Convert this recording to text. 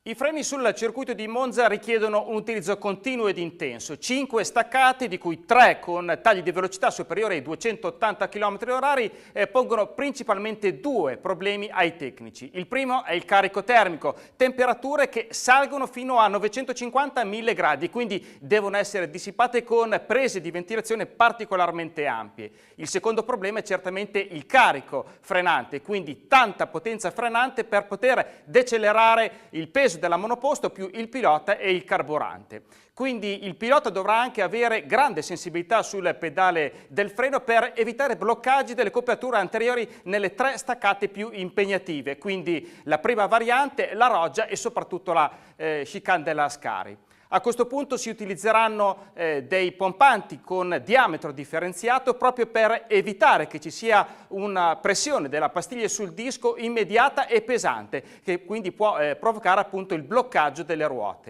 I freni sul circuito di Monza richiedono un utilizzo continuo ed intenso, 5 staccati, di cui 3 con tagli di velocità superiori ai 280 km/h, pongono principalmente due problemi ai tecnici. Il primo è il carico termico, temperature che salgono fino a 950-1000 gradi, quindi devono essere dissipate con prese di ventilazione particolarmente ampie. Il secondo problema è certamente il carico frenante, quindi tanta potenza frenante per poter decelerare il peso della monoposto più il pilota e il carburante. Quindi il pilota dovrà anche avere grande sensibilità sul pedale del freno per evitare bloccaggi delle coperture anteriori nelle 3 staccate più impegnative, quindi la prima variante, la Roggia e soprattutto la chicane della Ascari. A questo punto si utilizzeranno dei pompanti con diametro differenziato proprio per evitare che ci sia una pressione della pastiglia sul disco immediata e pesante, che quindi può provocare appunto il bloccaggio delle ruote.